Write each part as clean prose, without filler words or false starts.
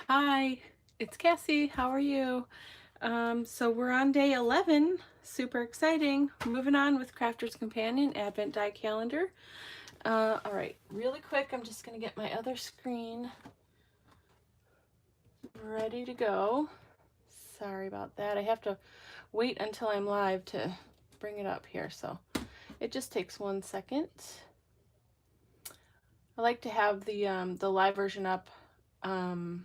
Hi, it's Cassie. How are you? So we're on day 11. Super exciting. Moving on with Crafter's Companion Advent Die Calendar. All right, really quick, I'm just going to get my other screen ready to go. Sorry about that. I have to wait until I'm live to bring it up here, so it just takes 1 second. I like to have the live version up um,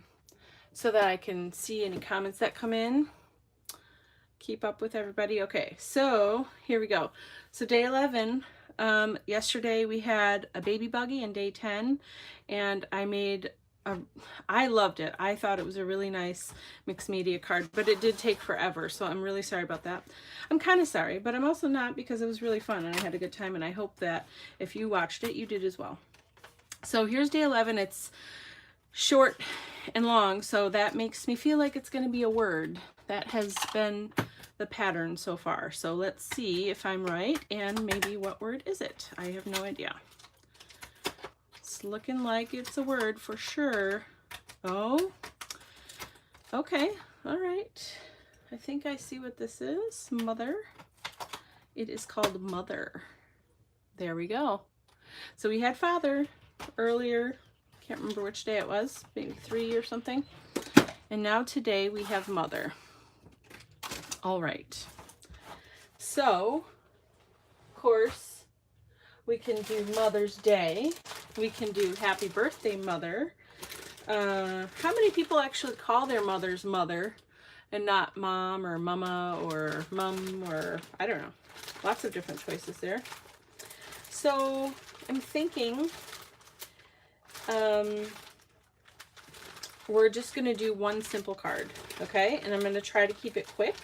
so that I can see any comments that come in. Keep up with everybody. Okay, so here we go. So day 11, yesterday we had a baby buggy and day 10, and I loved it. I thought it was a really nice mixed media card, but it did take forever, so I'm really sorry about that. I'm kind of sorry, but I'm also not, because it was really fun and I had a good time, and I hope that if you watched it, you did as well. So here's day 11. It's short and long, so that makes me feel like it's going to be a word. That has been the pattern so far. So let's see if I'm right, and maybe what word is it? I have no idea. It's looking like it's a word for sure. Oh, okay, all right. I think I see what this is. Mother. It is called mother. There we go. So we had father earlier. Can't remember which day it was, maybe 3 or something. And now today we have mother. All right. So, of course, we can do Mother's Day. We can do Happy Birthday, Mother. How many people actually call their mothers mother and not mom or mama or mum or I don't know. Lots of different choices there. So, I'm thinking we're just going to do one simple card, okay? And I'm going to try to keep it quick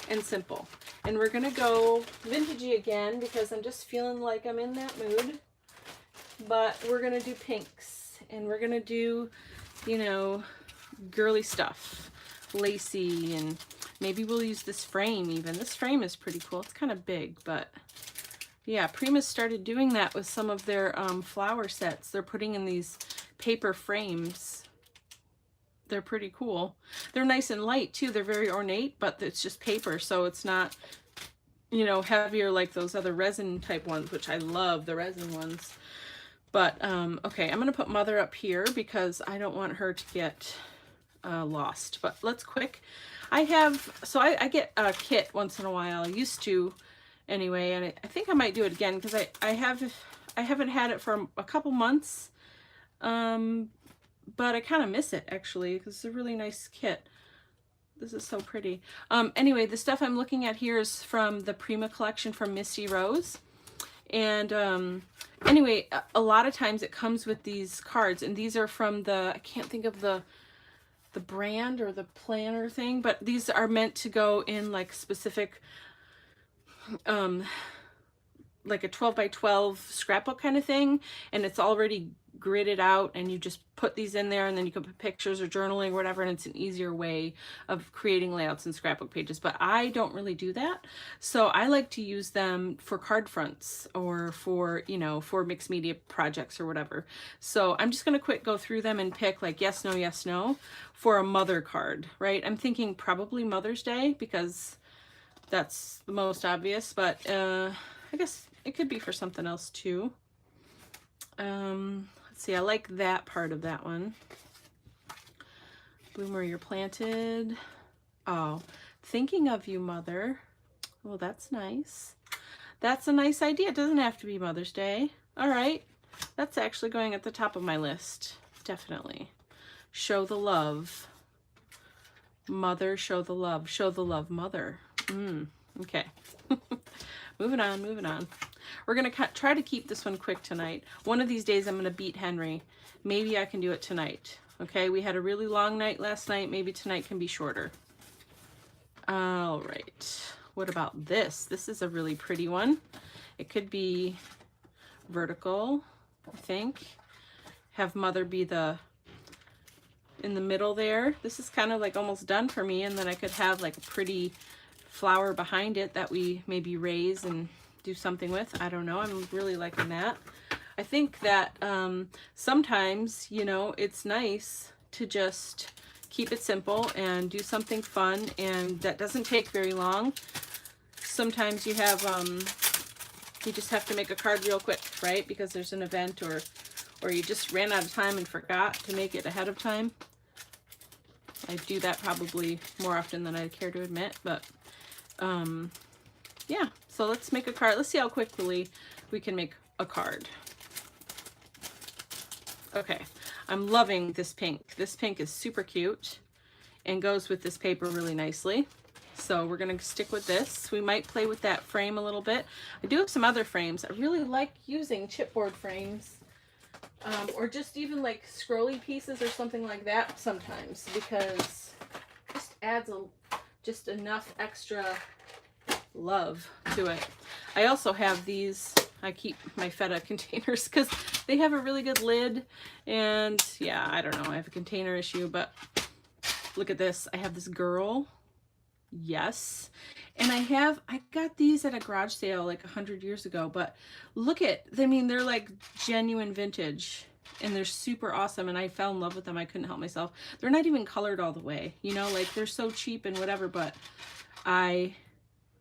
and simple. And we're going to go vintagey again because I'm just feeling like I'm in that mood. But we're going to do pinks, and we're going to do, you know, girly stuff, lacy, and maybe we'll use this frame even. This frame is pretty cool. It's kind of big, but yeah, Prima started doing that with some of their flower sets. They're putting in these paper frames. They're pretty cool. They're nice and light too. They're very ornate, but it's just paper, so it's not, you know, heavier like those other resin type ones, which I love the resin ones. But okay, I'm gonna put mother up here because I don't want her to get lost. But let's quick. I I get a kit once in a while. I used to anyway, and I think I might do it again because I haven't had it for a couple months. But I kind of miss it actually because it's a really nice kit. This is so pretty. Anyway, the stuff I'm looking at here is from the Prima collection from Misty Rose. And anyway, a lot of times it comes with these cards, and these are from the, I can't think of the brand or the planner thing, but these are meant to go in like specific like a 12 by 12 scrapbook kind of thing, and it's already gridded out, and you just put these in there, and then you can put pictures or journaling or whatever, and it's an easier way of creating layouts and scrapbook pages. But I don't really do that, so I like to use them for card fronts or for, you know, for mixed media projects or whatever. So I'm just going to go through them and pick like yes, no for a mother card, right? I'm thinking probably Mother's Day because that's the most obvious, but I guess it could be for something else too. Let's see, I like that part of that one. Bloom where you're planted. Oh, thinking of you, mother. Well, that's nice. That's a nice idea. It doesn't have to be Mother's Day. All right. That's actually going at the top of my list. Definitely. Show the love. Mother, show the love. Show the love, mother. Okay. moving on. We're going to try to keep this one quick tonight. One of these days I'm going to beat Henry. Maybe I can do it tonight. Okay, we had a really long night last night. Maybe tonight can be shorter. All right. What about this? This is a really pretty one. It could be vertical, I think. Have mother be in the middle there. This is kind of like almost done for me, and then I could have like a pretty flower behind it that we maybe raise and do something with. I don't know. I'm really liking that. I think that sometimes, you know, it's nice to just keep it simple and do something fun, and that doesn't take very long. Sometimes you have, you just have to make a card real quick, right? Because there's an event, or you just ran out of time and forgot to make it ahead of time. I do that probably more often than I care to admit, but yeah. So let's make a card. Let's see how quickly we can make a card. Okay, I'm loving this pink. This pink is super cute and goes with this paper really nicely. So we're gonna stick with this. We might play with that frame a little bit. I do have some other frames. I really like using chipboard frames, or just even like scrolly pieces or something like that sometimes, because it just adds just enough extra love to it. I also have these, I keep my feta containers because they have a really good lid, and yeah, I don't know, I have a container issue, but look at this. I have this girl. Yes. And I got these at a garage sale like 100 years ago, but look at, I mean, they're like genuine vintage and they're super awesome. And I fell in love with them. I couldn't help myself. They're not even colored all the way, you know, like they're so cheap and whatever, but I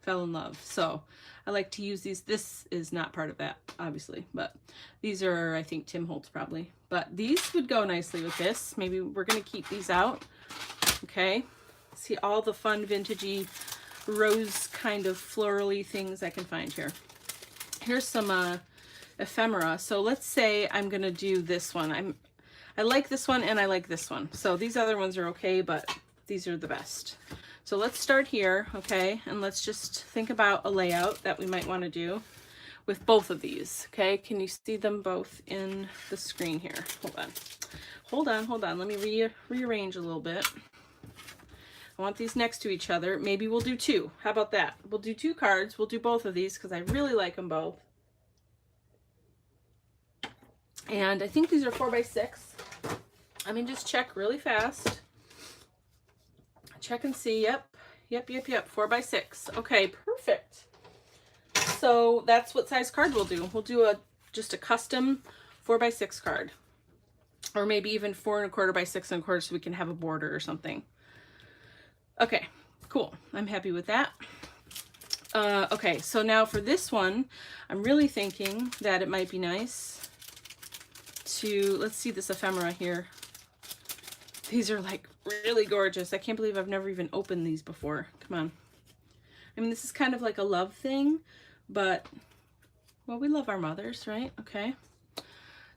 fell in love. So I like to use these. This is not part of that, obviously, but these are, I think, Tim Holtz probably, but these would go nicely with this. Maybe we're going to keep these out. Okay. See all the fun vintagey rose kind of florally things I can find here. Here's some ephemera. So let's say I'm gonna do this one. I like this one and I like this one. So these other ones are okay, but these are the best. So let's start here, okay? And let's just think about a layout that we might want to do with both of these, okay? Can you see them both in the screen here? Hold on. Let me rearrange a little bit. I want these next to each other. Maybe we'll do two. How about that? We'll do two cards. We'll do both of these because I really like them both. And I think these are 4x6. I mean, just check really fast. Check and see. Yep. 4x6. Okay, perfect. So that's what size card we'll do. We'll do just a custom 4x6 card. Or maybe even 4 1/4 by 6 1/4 so we can have a border or something. Okay, cool. I'm happy with that. Okay, so now for this one, I'm really thinking that it might be nice to, let's see this ephemera here. These are like really gorgeous. I can't believe I've never even opened these before. Come on. I mean, this is kind of like a love thing, but, well, we love our mothers, right? Okay.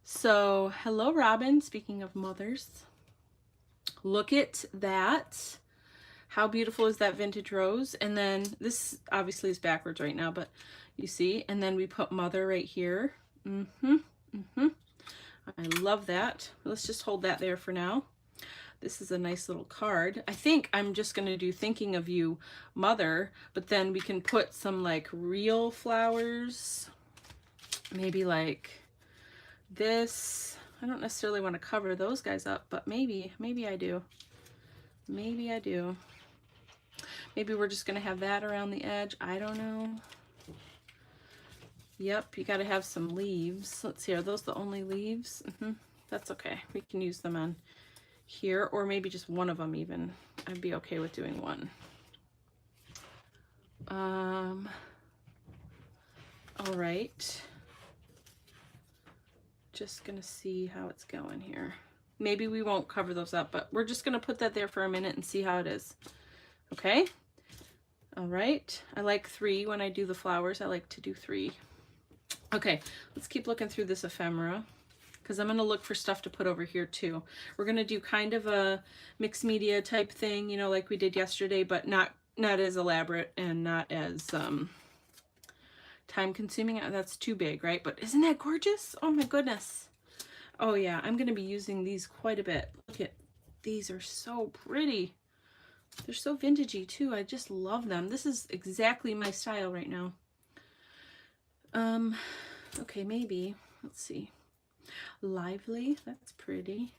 So, hello, Robin. Speaking of mothers, look at that. How beautiful is that vintage rose? And then this obviously is backwards right now, but you see, and then we put mother right here. I love that. Let's just hold that there for now. This is a nice little card. I think I'm just going to do thinking of you, mother, but then we can put some like real flowers, maybe like this. I don't necessarily want to cover those guys up, but maybe I do. Maybe I do. Maybe we're just going to have that around the edge. I don't know. Yep, you got to have some leaves. Let's see, are those the only leaves? That's okay. We can use them on here, or maybe just one of them even. I'd be okay with doing one. All right. Just going to see how it's going here. Maybe we won't cover those up, but we're just going to put that there for a minute and see how it is. Okay. All right. I like 3 when I do the flowers. I like to do 3. Okay. Let's keep looking through this ephemera because I'm going to look for stuff to put over here too. We're going to do kind of a mixed media type thing, you know, like we did yesterday, but not as elaborate and not as time consuming. That's too big, right? But isn't that gorgeous? Oh my goodness. Oh yeah, I'm going to be using these quite a bit. Look at these, are so pretty. They're so vintagey too. I just love them. This is exactly my style right now. Okay, maybe, let's see. Lively, that's pretty.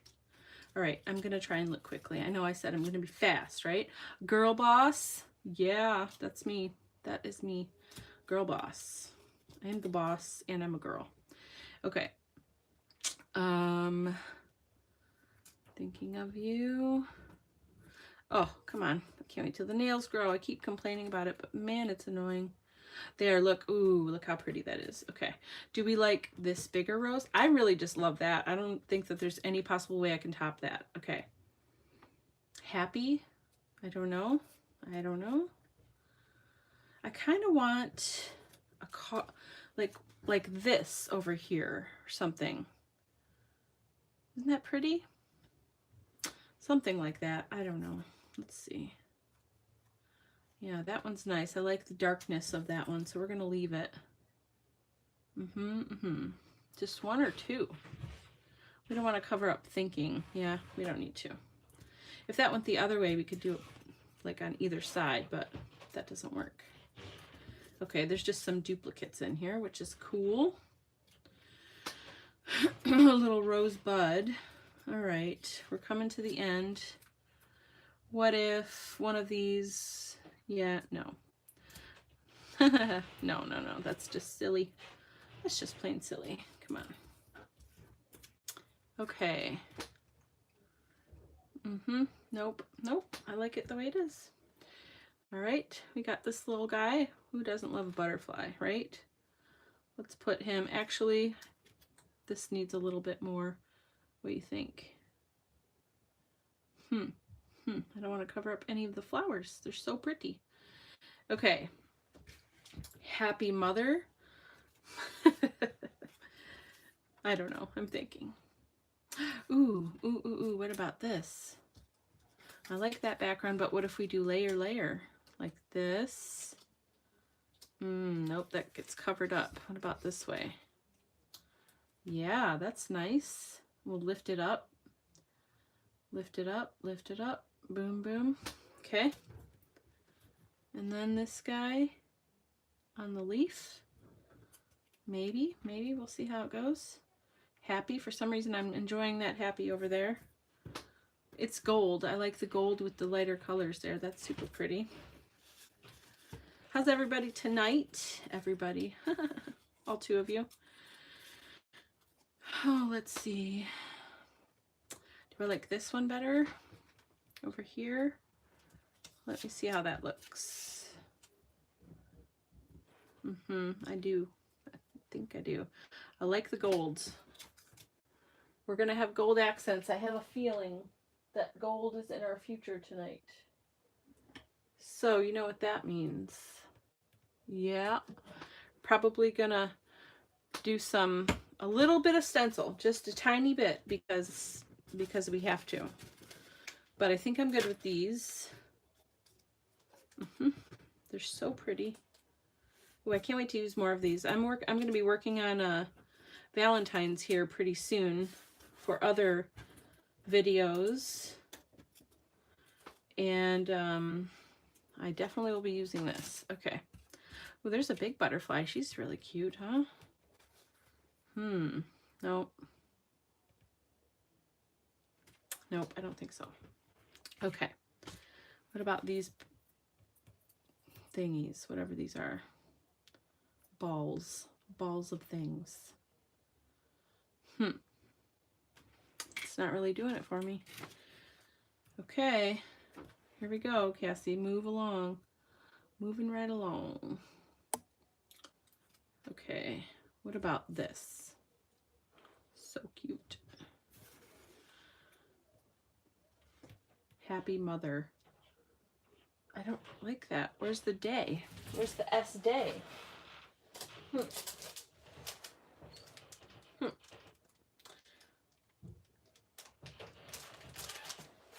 All right, I'm going to try and look quickly. I know I said I'm going to be fast, right? Girl boss. Yeah, that's me. That is me. Girl boss. I am the boss and I'm a girl. Okay. Thinking of you. Oh, come on. I can't wait till the nails grow. I keep complaining about it, but man, it's annoying. There, look. Ooh, look how pretty that is. Okay. Do we like this bigger rose? I really just love that. I don't think that there's any possible way I can top that. Okay. Happy? I don't know. I don't know. I kind of want a like this over here or something. Isn't that pretty? Something like that. I don't know. Let's see. Yeah, that one's nice. I like the darkness of that one, so we're going to leave it. Just one or two. We don't want to cover up thinking. Yeah, we don't need to. If that went the other way, we could do it like on either side, but that doesn't work. Okay, there's just some duplicates in here, which is cool. A little rosebud. All right, we're coming to the end. What if one of these, yeah, no. No, that's just silly. That's just plain silly. Come on. Okay. Nope. I like it the way it is. All right, we got this little guy. Who doesn't love a butterfly, right? Let's put him, actually, this needs a little bit more. What do you think? I don't want to cover up any of the flowers. They're so pretty. Okay. Happy mother. I don't know. I'm thinking. Ooh, what about this? I like that background, but what if we do layer? Like this? Nope, that gets covered up. What about this way? Yeah, that's nice. We'll lift it up. Lift it up. Boom, boom. Okay. And then this guy on the leaf. Maybe we'll see how it goes. Happy, for some reason I'm enjoying that happy over there. It's gold. I like the gold with the lighter colors there. That's super pretty. How's everybody tonight? Everybody. All two of you. Oh, let's see. Do I like this one better? Over here. Let me see how that looks. I do. I think I do. I like the golds. We're going to have gold accents. I have a feeling that gold is in our future tonight. So you know what that means. Yeah. Probably going to do a little bit of stencil. Just a tiny bit because we have to. But I think I'm good with these. They're so pretty. Oh, I can't wait to use more of these. I'm going to be working on Valentine's here pretty soon for other videos. And I definitely will be using this. Okay. Well, there's a big butterfly. She's really cute, huh? Nope. Nope, I don't think so. Okay. What about these thingies? Whatever these are. Balls of things. It's not really doing it for me. Okay, here we go, Cassie. Move along. Moving right along. Okay, what about this? So cute. Happy mother. I don't like that. Where's the day? Where's the S day?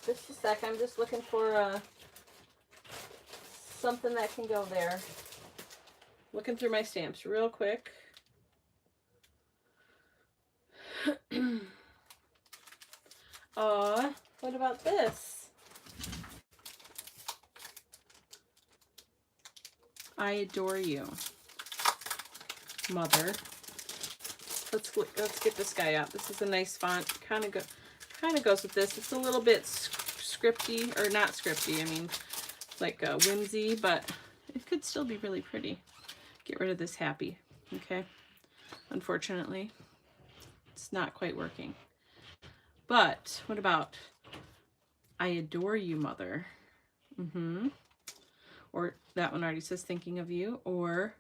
Just a sec. I'm just looking for something that can go there. Looking through my stamps real quick. What about this? I adore you, mother. Let's get this guy up. This is a nice font. Kind of goes with this. It's a little bit scripty, or not scripty. I mean, like whimsy, but it could still be really pretty. Get rid of this happy. Okay. Unfortunately, it's not quite working. But what about I adore you, mother. Or that one already says thinking of you. Or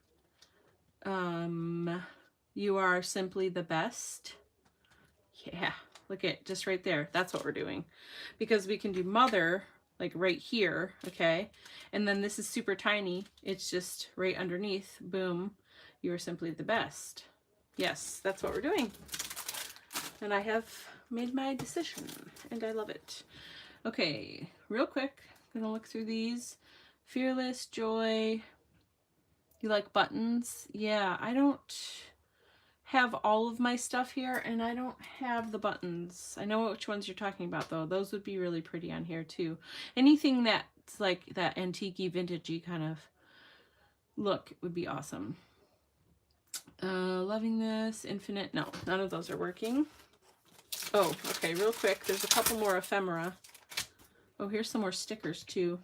you are simply the best. Yeah, look at just right there. That's what we're doing. Because we can do mother like right here, okay? And then this is super tiny. It's just right underneath. Boom. You are simply the best. Yes, that's what we're doing. And I have made my decision and I love it. Okay, real quick, I'm gonna look through these. Fearless, joy. You like buttons? Yeah, I don't have all of my stuff here and I don't have the buttons. I know which ones you're talking about though. Those would be really pretty on here too. Anything that's like that antique-y, vintagey kind of look would be awesome. Loving this, infinite. No, none of those are working. Oh, okay, real quick. There's a couple more ephemera. Oh, here's some more stickers too.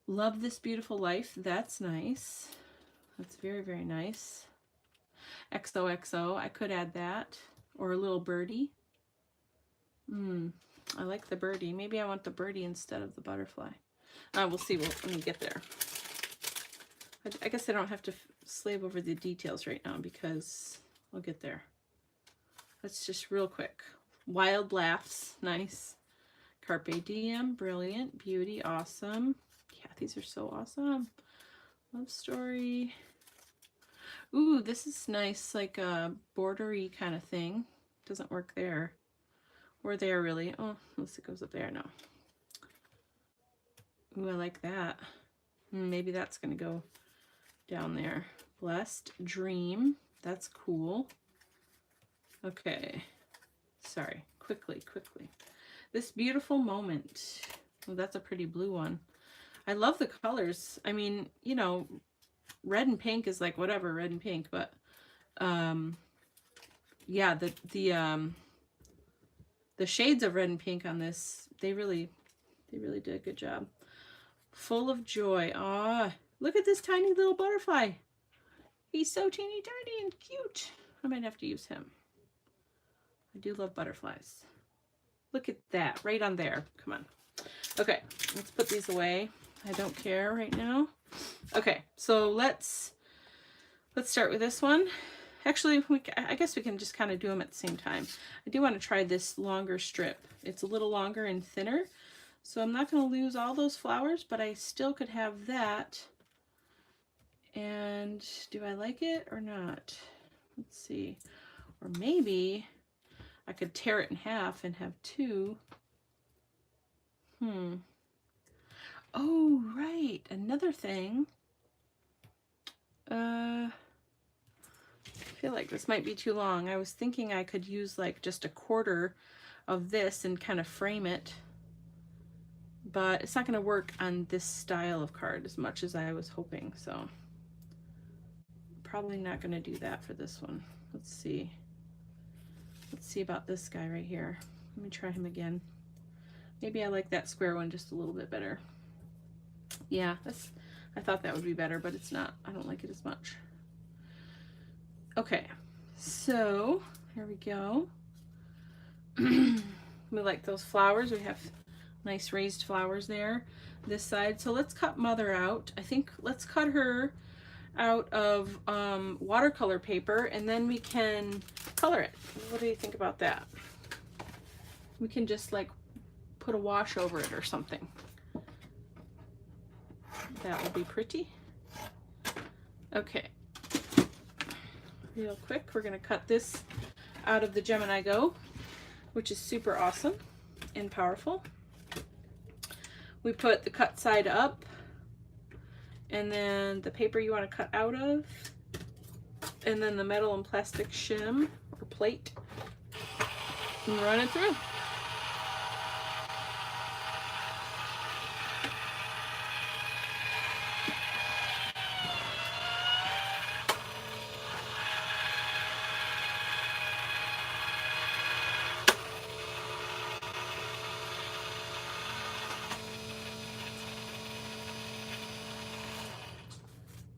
Love this beautiful life. That's nice. That's very, very nice. XOXO. I could add that. Or a little birdie. I like the birdie. Maybe I want the birdie instead of the butterfly. We'll see when we get there. I guess I don't have to slave over the details right now because we'll get there. Let's just real quick. Wild laughs. Nice. Carpe diem. Brilliant. Beauty. Awesome. Yeah, these are so awesome. Love story. Ooh, this is nice, like a bordery kind of thing. Doesn't work there. Or there, really. Oh, unless it goes up there. No. Ooh, I like that. Maybe that's going to go down there. Blessed dream. That's cool. Okay. Sorry. Quickly. This beautiful moment. Oh, that's a pretty blue one. I love the colors. I mean, you know, red and pink is like whatever, red and pink, but yeah, the shades of red and pink on this, they really did a good job. Full of joy. Ah, look at this tiny little butterfly. He's so teeny tiny and cute. I might have to use him. I do love butterflies. Look at that right on there. Come on. Okay, let's put these away. I don't care right now. Okay, so let's start with this one. Actually, I guess we can just kind of do them at the same time. I do want to try this longer strip. It's a little longer and thinner, so I'm not going to lose all those flowers, but I still could have that. And do I like it or not? Let's see. Or maybe I could tear it in half and have two. Oh, right. Another thing. I feel like this might be too long. I was thinking I could use like just a quarter of this and kind of frame it. But it's not going to work on this style of card as much as I was hoping. So probably not going to do that for this one. Let's see. Let's see about this guy right here. Let me try him again. Maybe I like that square one just a little bit better. Yeah, I thought that would be better, but it's not. I don't like it as much. Okay, so here we go. We like those flowers. We have nice raised flowers there. This side. So let's cut Mother out. I think let's cut her out of watercolor paper, and then we can color it. What do you think about that? We can just like put a wash over it or something. That will be pretty. Okay. Real quick, we're going to cut this out of the Gemini Go, which is super awesome and powerful. We put the cut side up, and then the paper you want to cut out of, and then the metal and plastic shim or plate, and run it through.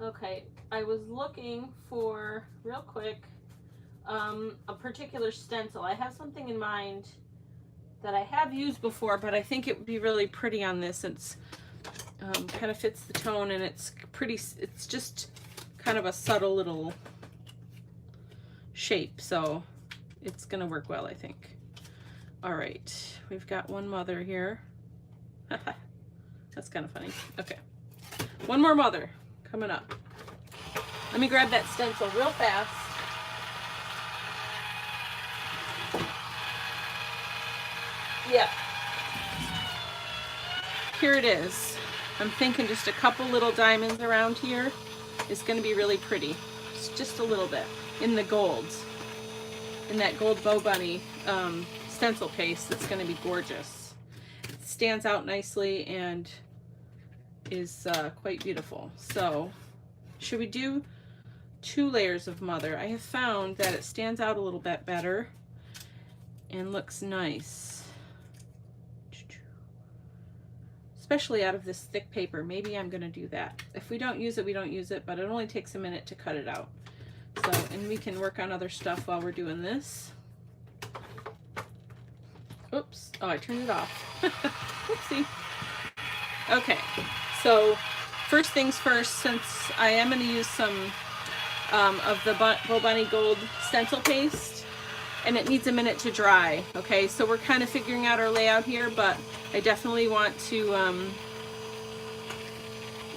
Okay, I was looking for, real quick, a particular stencil. I have something in mind that I have used before, but I think it would be really pretty on this. It's kind of fits the tone, and it's pretty, it's just kind of a subtle little shape, so it's gonna work well, I think. All right, we've got one mother here. That's kind of funny. Okay, one more mother coming up. Let me grab that stencil real fast. Yeah, here it is. I'm thinking just a couple little diamonds around here is going to be really pretty. Just a little bit in the gold, in that gold Bo Bunny stencil paste. That's going to be gorgeous. It stands out nicely and is quite beautiful. So should we do 2 layers of mother? I have found that it stands out a little bit better and looks nice, especially out of this thick paper. Maybe I'm gonna do that. If we don't use it, we don't use it, but it only takes a minute to cut it out. So, and we can work on other stuff while we're doing this. Oops, oh, I turned it off. Whoopsie. Okay, so first things first, since I am gonna use some of the Bo Bunny Gold stencil paste, and it needs a minute to dry. Okay, so we're kind of figuring out our layout here, but I definitely want to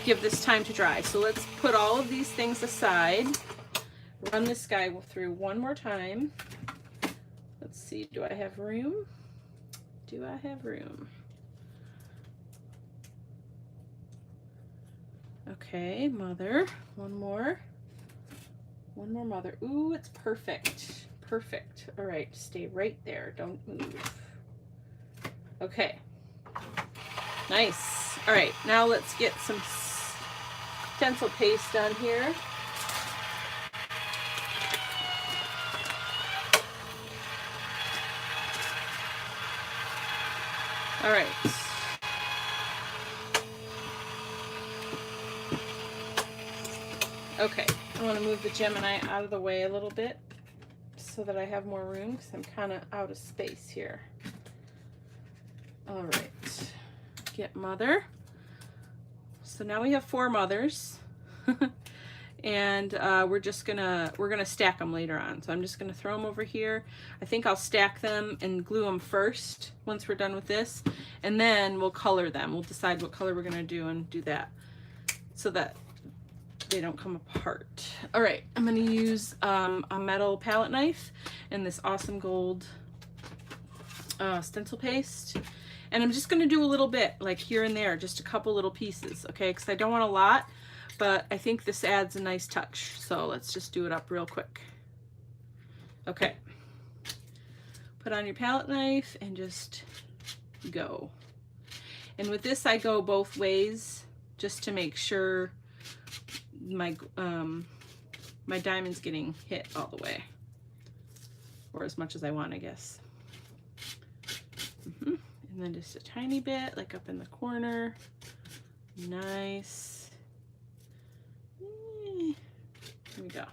give this time to dry. So let's put all of these things aside. Run this guy through one more time. Let's see, do I have room? Do I have room? Okay, mother, one more mother. Ooh, it's perfect. Perfect. All right, stay right there. Don't move. Okay. Nice. All right, now let's get some stencil paste on here. All right. Okay, I want to move the Gemini out of the way a little bit so that I have more room, because I'm kind of out of space here. All right, get mother. So now we have 4 mothers. And we're gonna stack them later on. So I'm just gonna throw them over here. I think I'll stack them and glue them first once we're done with this, and then we'll color them. We'll decide what color we're gonna do and do that so that they don't come apart. All right, I'm gonna use a metal palette knife and this awesome gold stencil paste. And I'm just gonna do a little bit, like here and there, just a couple little pieces, okay? Because I don't want a lot, but I think this adds a nice touch. So let's just do it up real quick. Okay. Put on your palette knife and just go. And with this, I go both ways just to make sure my my diamond's getting hit all the way, or as much as I want, I guess. And then just a tiny bit, like up in the corner. Nice. Here we go.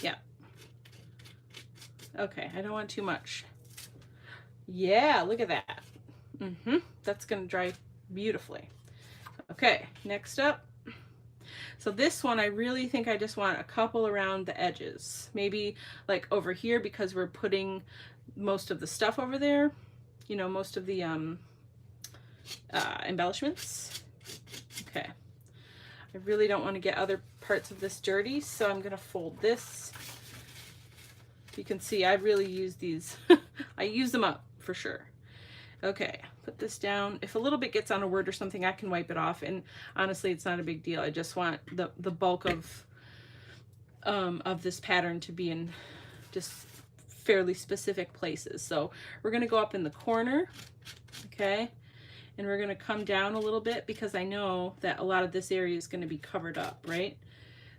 Yeah. Okay, I don't want too much. Yeah, look at that. That's gonna dry beautifully. Okay, next up. So this one, I really think I just want a couple around the edges. Maybe like over here, because we're putting most of the stuff over there. You know, most of the embellishments. Okay. I really don't want to get other parts of this dirty, so I'm gonna fold this. You can see I really use these. I use them up for sure. Okay, put this down. If a little bit gets on a word or something, I can wipe it off, and honestly, it's not a big deal. I just want the bulk of this pattern to be in just fairly specific places. So we're gonna go up in the corner, okay, and we're gonna come down a little bit because I know that a lot of this area is gonna be covered up, right?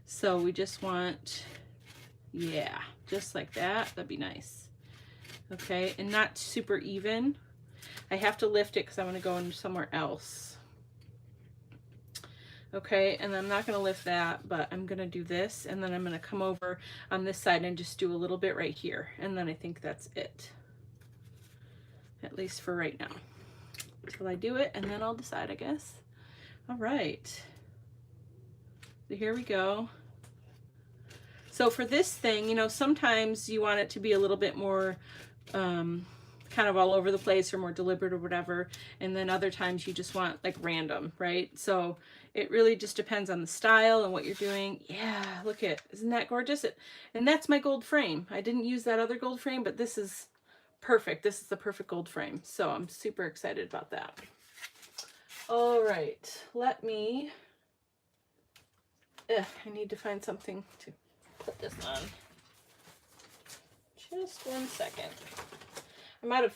So we just want, yeah, just like that. That'd be nice. Okay, and not super even. I have to lift it because I want to go into somewhere else. Okay, and I'm not going to lift that, but I'm going to do this, and then I'm going to come over on this side and just do a little bit right here, and then I think that's it. at least for right now. Till I do it, and then I'll decide, I guess. All right. So here we go. So for this thing, you know, sometimes you want it to be a little bit more kind of all over the place or more deliberate or whatever. And then other times you just want like random, right? So it really just depends on the style and what you're doing. Yeah, look at, isn't that gorgeous? And that's my gold frame. I didn't use that other gold frame, but this is perfect. This is the perfect gold frame. So I'm super excited about that. All right, let me, I need to find something to put this on. Just 1 second. I'm out of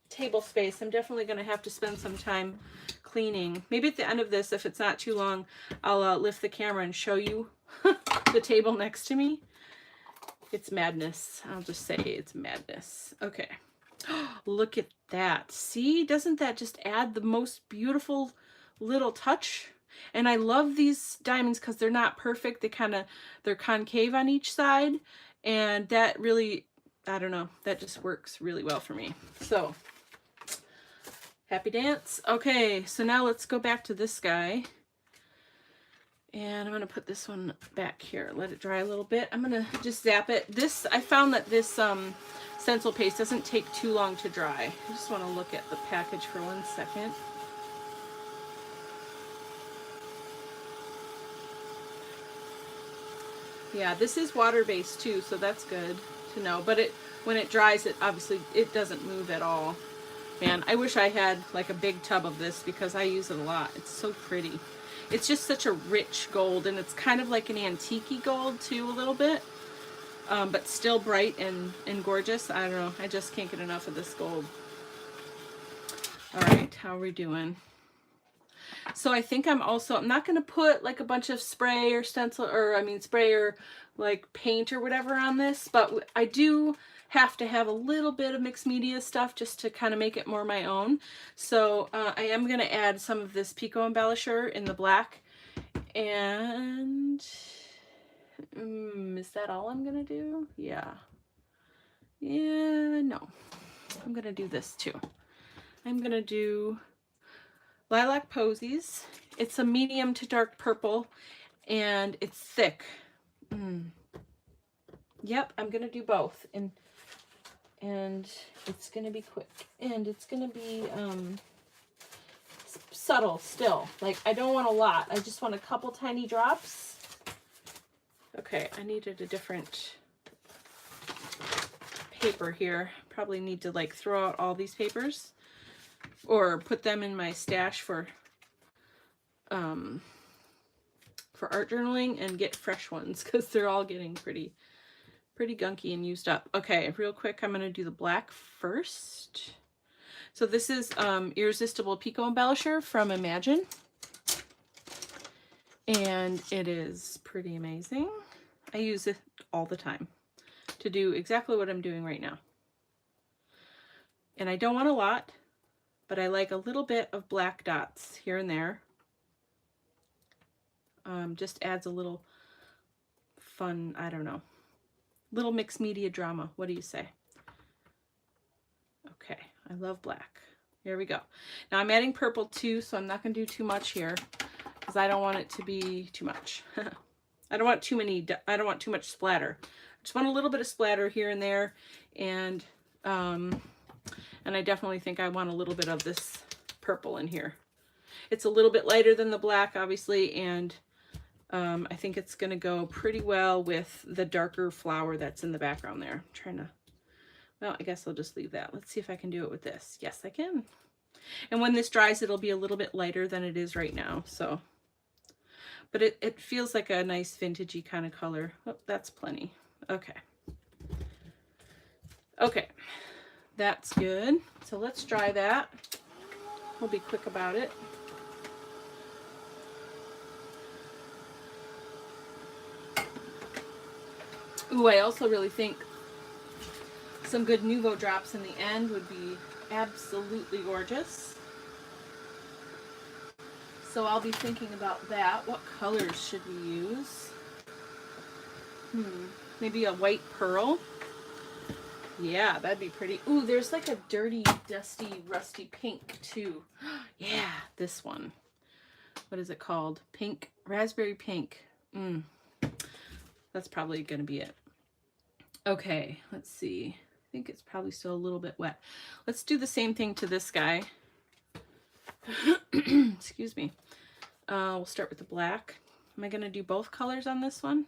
table space. I'm definitely going to have to spend some time cleaning. Maybe at the end of this, if it's not too long, I'll lift the camera and show you the table next to me. It's madness. I'll just say it's madness. Okay. Look at that. See, doesn't that just add the most beautiful little touch? And I love these diamonds because they're not perfect. They're concave on each side. And that really, I don't know, that just works really well for me. So, happy dance. Okay, so now let's go back to this guy. And I'm going to put this one back here. Let it dry a little bit. I'm going to just zap it. I found that this stencil paste doesn't take too long to dry. I just want to look at the package for 1 second. Yeah, this is water-based too, so that's good to know. But when it dries, it obviously it doesn't move at all. Man, I wish I had like a big tub of this because I use it a lot. It's so pretty. It's just such a rich gold, and it's kind of like an antique-y gold too, a little bit, but still bright and gorgeous. I don't know. I just can't get enough of this gold. All right, how are we doing? So I think I'm not going to put like a bunch of spray or stencil, or I mean spray or like paint or whatever on this, but I do have to have a little bit of mixed media stuff just to kind of make it more my own. So I am going to add some of this Pico embellisher in the black. And is that all I'm going to do? Yeah. Yeah, no. I'm going to do this too. I'm going to do Lilac Posies. It's a medium to dark purple, and it's thick. Yep, I'm going to do both. And it's going to be quick. And it's going to be subtle still. Like, I don't want a lot. I just want a couple tiny drops. Okay, I needed a different paper here. Probably need to like throw out all these papers or put them in my stash for art journaling and get fresh ones because they're all getting pretty gunky and used up. Okay, real quick, I'm going to do the black first. So this is Irresistible Pico Embellisher from Imagine. And it is pretty amazing. I use it all the time to do exactly what I'm doing right now. And I don't want a lot, but I like a little bit of black dots here and there. Just adds a little fun, I don't know, little mixed media drama. What do you say? Okay, I love black. Here we go. Now I'm adding purple too, so I'm not going to do too much here because I don't want it to be too much. I don't want too much splatter. I just want a little bit of splatter here and there, and I definitely think I want a little bit of this purple in here. It's a little bit lighter than the black, obviously, and I think it's going to go pretty well with the darker flower that's in the background there. I'm trying to, well, I guess I'll just leave that. Let's see if I can do it with this. Yes, I can. And when this dries, it'll be a little bit lighter than it is right now. So, but it feels like a nice vintagey kind of color. Oh, that's plenty. Okay. Okay. That's good. So let's dry that. We'll be quick about it. Ooh, I also really think some good Nuvo drops in the end would be absolutely gorgeous. So I'll be thinking about that. What colors should we use? Maybe a white pearl. Yeah, that'd be pretty. Ooh, there's like a dirty, dusty, rusty pink too. Yeah, this one. What is it called? Pink, raspberry pink. That's probably gonna be it. Okay, let's see. I think it's probably still a little bit wet. Let's do the same thing to this guy. Excuse me. We'll start with the black. Am I gonna do both colors on this one?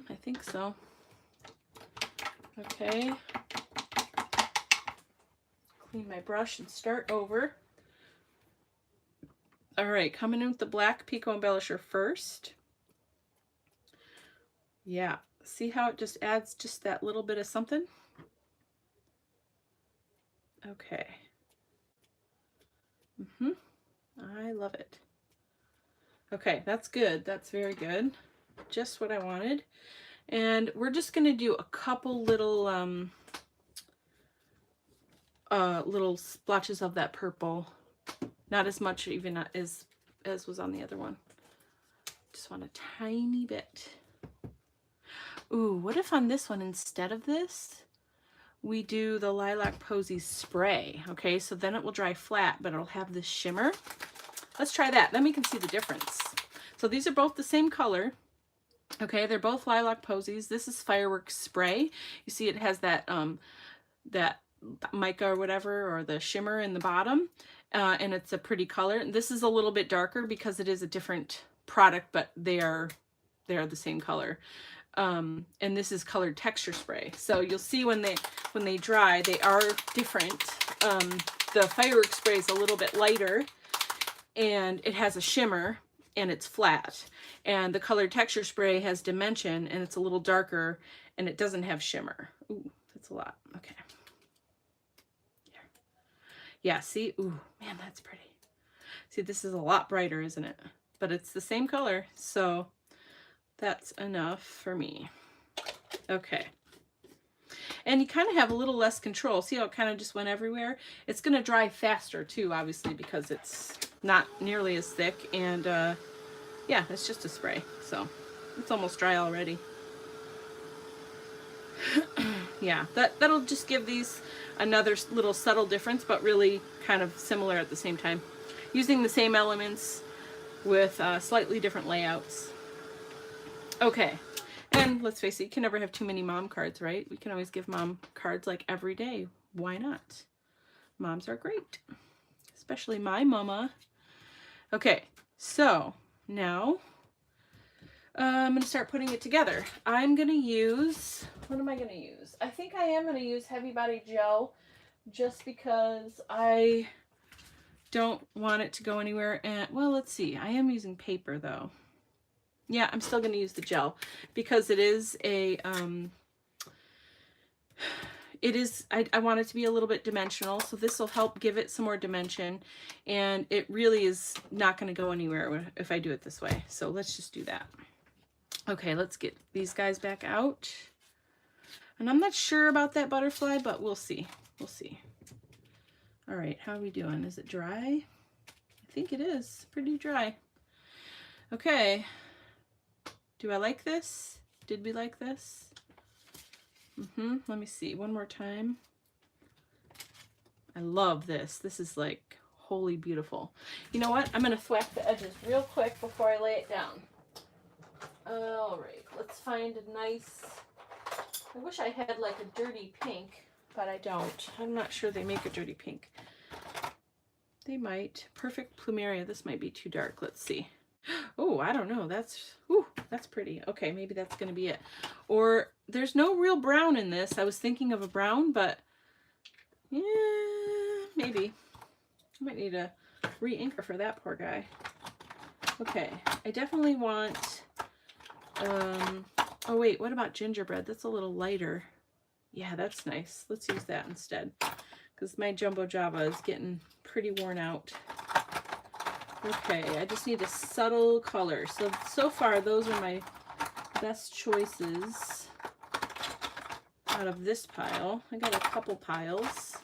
I think so. Okay. Clean my brush and start over. All right, coming in with the black Pico Embellisher first. Yeah, see how it just adds just that little bit of something? Okay. I love it. Okay, that's good. That's very good. Just what I wanted. And we're just going to do a couple little little splotches of that purple. Not as much even as was on the other one. Just want a tiny bit. Ooh, what if on this one, instead of this, we do the Lilac Posies spray? Okay, so then it will dry flat, but it'll have this shimmer. Let's try that. Then we can see the difference. So these are both the same color. Okay, they're both Lilac Posies. This is Fireworks Spray. You see it has that that mica or whatever, or the shimmer in the bottom, and it's a pretty color. This is a little bit darker because it is a different product, but they are the same color. And this is Colored Texture Spray. So you'll see when they dry, they are different. The Fireworks Spray is a little bit lighter, and it has a shimmer, and it's flat. And the Colored Texture Spray has dimension, and it's a little darker, and it doesn't have shimmer. Ooh, that's a lot. Okay. Yeah, see? Ooh, man, that's pretty. See, this is a lot brighter, isn't it? But it's the same color, so that's enough for me. Okay. And you kind of have a little less control. See how it kind of just went everywhere? It's going to dry faster, too, obviously, because it's not nearly as thick. And, yeah, it's just a spray. So it's almost dry already. Yeah, that'll just give these another little subtle difference, but really kind of similar at the same time. Using the same elements with slightly different layouts. Okay, and let's face it, you can never have too many mom cards, right? We can always give mom cards like every day. Why not? Moms are great, especially my mama. Okay, so now I'm going to start putting it together. I'm going to use, what am I going to use? I think I am going to use Heavy Body Gel just because I don't want it to go anywhere. And, well, let's see. I am using paper, though. Yeah, I'm still going to use the gel because it is a, I want it to be a little bit dimensional, so this will help give it some more dimension, and it really is not going to go anywhere if I do it this way. So let's just do that. Okay, let's get these guys back out. And I'm not sure about that butterfly, but we'll see. We'll see. All right, how are we doing? Is it dry? I think it is. Pretty dry. Okay. Do I like this? Did we like this? Let me see. One more time. I love this. This is like wholly beautiful. You know what? I'm going to thwack the edges real quick before I lay it down. All right, let's find a nice, I wish I had like a dirty pink, but I don't. I'm not sure they make a dirty pink. They might. Perfect Plumeria. This might be too dark. Let's see. Oh, I don't know. That's pretty. Okay, maybe that's going to be it. Or there's no real brown in this. I was thinking of a brown, but yeah, maybe. I might need a re-inker for that poor guy. Okay, I definitely want, oh wait, what about gingerbread? That's a little lighter. Yeah, that's nice. Let's use that instead because my Jumbo Java is getting pretty worn out. Okay, I just need a subtle color. So far, those are my best choices out of this pile. I got a couple piles.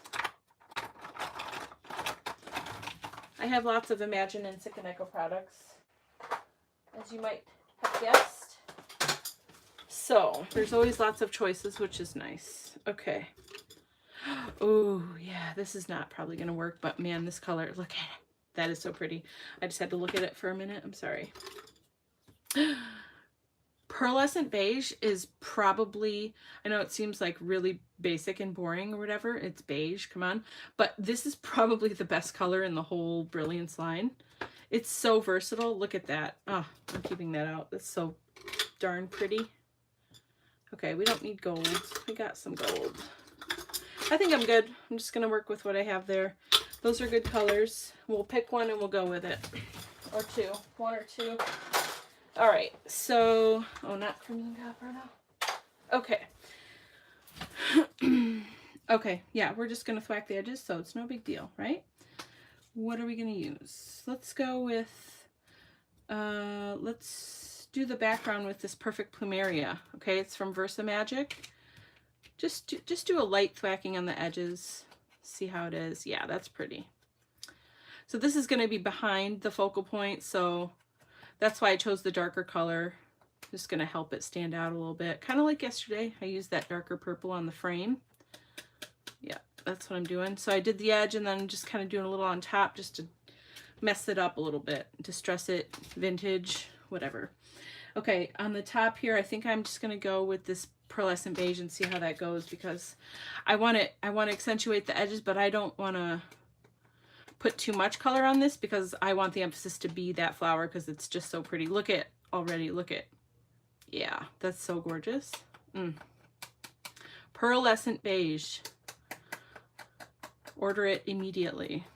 I have lots of Imagine and Sick and Echo products, as you might have guessed. So there's always lots of choices, which is nice. Okay. Oh, yeah, this is not probably going to work, but man, this color, look at it. That is so pretty. I just had to look at it for a minute. I'm sorry. Pearlescent beige is probably, I know it seems like really basic and boring or whatever. It's beige, come on. But this is probably the best color in the whole Brilliance line. It's so versatile. Look at that. Oh, I'm keeping that out. That's so darn pretty. Okay, we don't need gold. We got some gold. I think I'm good. I'm just going to work with what I have there. Those are good colors. We'll pick one and we'll go with it. Or two. One or two. All right. So, oh, not cream copper now. Okay. Okay. Yeah, we're just going to thwack the edges, so it's no big deal, right? What are we going to use? Let's go with, let's do the background with this Perfect Plumeria. Okay, it's from Versamagic. Just do a light thwacking on the edges. See how it is. Yeah, that's pretty. So this is going to be behind the focal point, so that's why I chose the darker color. Just going to help it stand out a little bit. Kind of like yesterday, I used that darker purple on the frame. Yeah, that's what I'm doing. So I did the edge and then just kind of doing a little on top just to mess it up a little bit, distress it, vintage, whatever. Okay, on the top here, I think I'm just going to go with this pearlescent beige and see how that goes, because I want to accentuate the edges, but I don't want to put too much color on this because I want the emphasis to be that flower because it's just so pretty. Look at already, look at, yeah, that's so gorgeous. Pearlescent beige. Order it immediately,